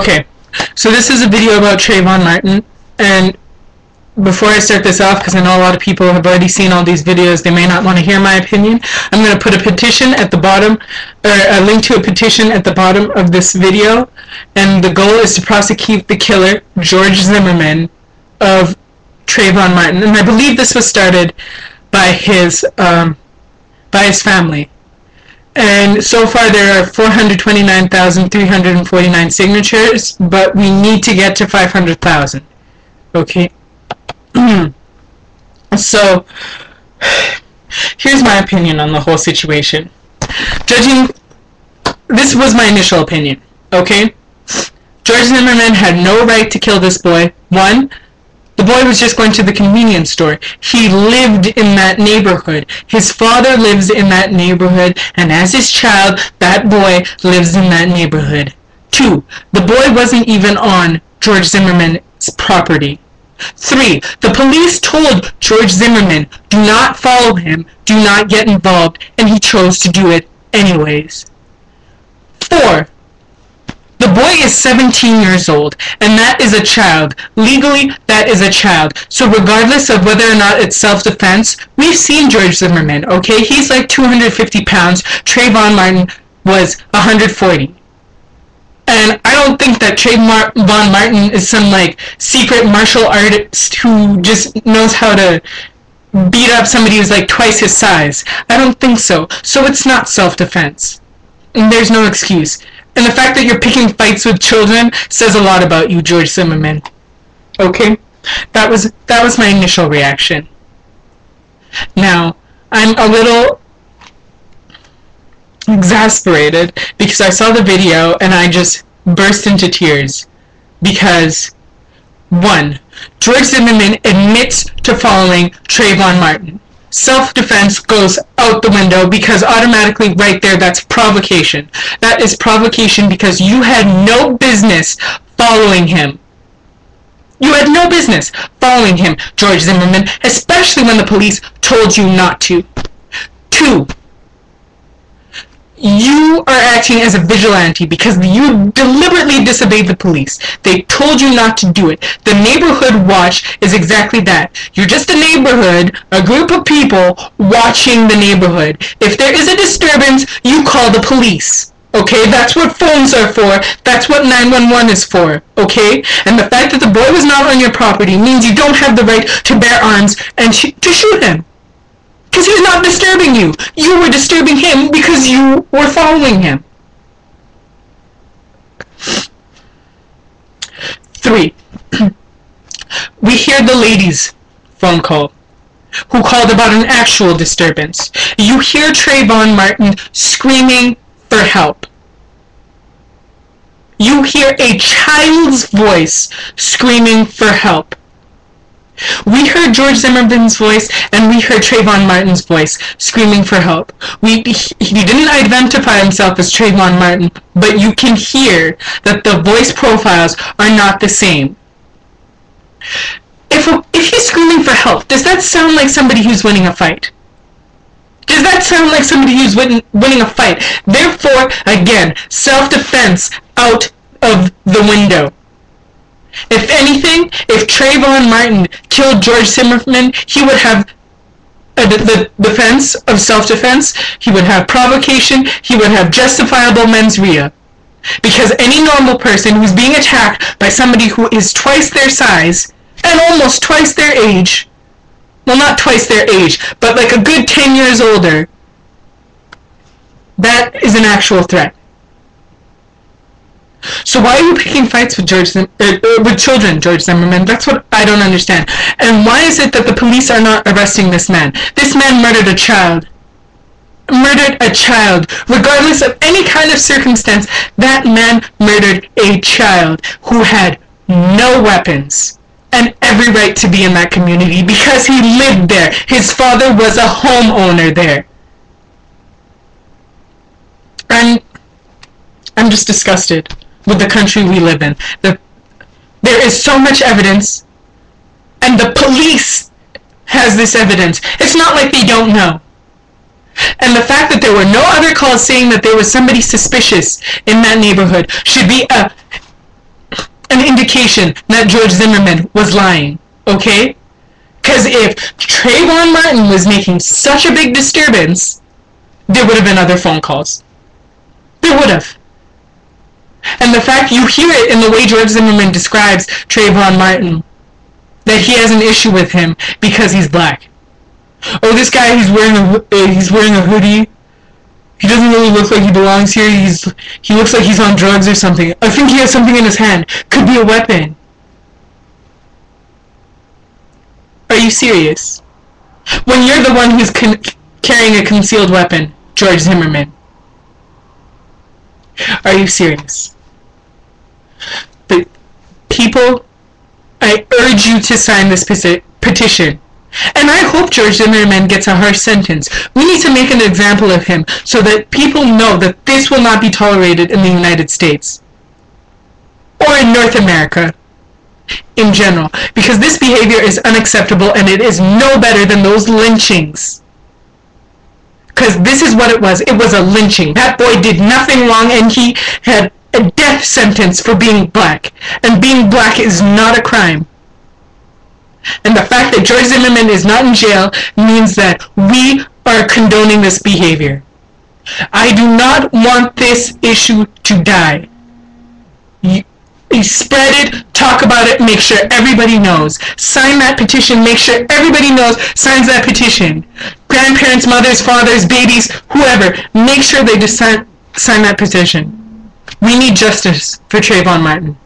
Okay, so this is a video about Trayvon Martin, and before I start this off, because I know a lot of people have already seen all these videos, they may not want to hear my opinion, I'm going to put a petition at the bottom, or a link to a petition at the bottom of this video, and the goal is to prosecute the killer, George Zimmerman, of Trayvon Martin, and I believe this was started by his family. And so far there are 429,349 signatures, but we need to get to 500,000. Okay? So, here's my opinion on the whole situation. This was my initial opinion, okay? George Zimmerman had no right to kill this boy. One, the boy was just going to the convenience store. He lived in that neighborhood. His father lives in that neighborhood, and as his child, that boy lives in that neighborhood. Two, the boy wasn't even on George Zimmerman's property. Three, the police told George Zimmerman, do not follow him, do not get involved, and he chose to do it anyways. Four, the boy is 17 years old, and that is a child. Legally, that is a child. So regardless of whether or not it's self-defense, we've seen George Zimmerman, okay? He's like 250 pounds. Trayvon Martin was 140. And I don't think that Trayvon Martin is some, like, secret martial artist who just knows how to beat up somebody who's, like, twice his size. I don't think so. So it's not self-defense. And there's no excuse. And the fact that you're picking fights with children says a lot about you, George Zimmerman. Okay? That was my initial reaction. Now, I'm a little exasperated because I saw the video and I just burst into tears. Because, one, George Zimmerman admits to following Trayvon Martin. Self-defense goes out the window because automatically right there that's provocation. That is provocation because you had no business following him. You had no business following him, George Zimmerman, especially when the police told you not to. Two, you are acting as a vigilante because you deliberately disobeyed the police. They told you not to do it. The neighborhood watch is exactly that. You're just a neighborhood, a group of people watching the neighborhood. If there is a disturbance, you call the police. Okay? That's what phones are for. That's what 911 is for. Okay? And the fact that the boy was not on your property means you don't have the right to bear arms and to shoot him. Because he's not disturbing you. You were disturbing him because you were following him. Three, we hear the lady's phone call, who called about an actual disturbance. You hear Trayvon Martin screaming for help. You hear a child's voice screaming for help. We heard George Zimmerman's voice, and we heard Trayvon Martin's voice screaming for help. He didn't identify himself as Trayvon Martin, but you can hear that the voice profiles are not the same. If he's screaming for help, does that sound like somebody who's winning a fight? Does that sound like somebody who's winning a fight? Therefore, again, self-defense out of the window. If anything, if Trayvon Martin killed George Zimmerman, he would have the defense of self-defense, he would have provocation, he would have justifiable mens rea. Because any normal person who's being attacked by somebody who is twice their size and almost twice their age, well, not twice their age, but like a good 10 years older, that is an actual threat. So why are you picking fights with children, George Zimmerman? That's what I don't understand. And why is it that the police are not arresting this man? This man murdered a child. Murdered a child. Regardless of any kind of circumstance, that man murdered a child who had no weapons and every right to be in that community because he lived there. His father was a homeowner there. And I'm just disgusted with the country we live in. There is so much evidence, and the police has this evidence. It's not like they don't know. And the fact that there were no other calls saying that there was somebody suspicious in that neighborhood should be a indication that George Zimmerman was lying, okay? Because if Trayvon Martin was making such a big disturbance, there would have been other phone calls. There would have. And the fact you hear it in the way George Zimmerman describes Trayvon Martin, that he has an issue with him because he's black. Oh, this guy, he's wearing a hoodie. He doesn't really look like he belongs here. He looks like he's on drugs or something. I think he has something in his hand. Could be a weapon. Are you serious? When you're the one who's carrying a concealed weapon, George Zimmerman. Are you serious? But people, I urge you to sign this petition. And I hope George Zimmerman gets a harsh sentence. We need to make an example of him so that people know that this will not be tolerated in the United States. Or in North America in general. Because this behavior is unacceptable and it is no better than those lynchings. Because this is what it was. It was a lynching. That boy did nothing wrong and he had a death sentence for being black. And being black is not a crime. And the fact that George Zimmerman is not in jail means that we are condoning this behavior. I do not want this issue to die. You spread it, talk about it, make sure everybody knows. Sign that petition, make sure everybody knows, signs that petition. Grandparents, mothers, fathers, babies, whoever, make sure they just sign that petition. We need justice for Trayvon Martin.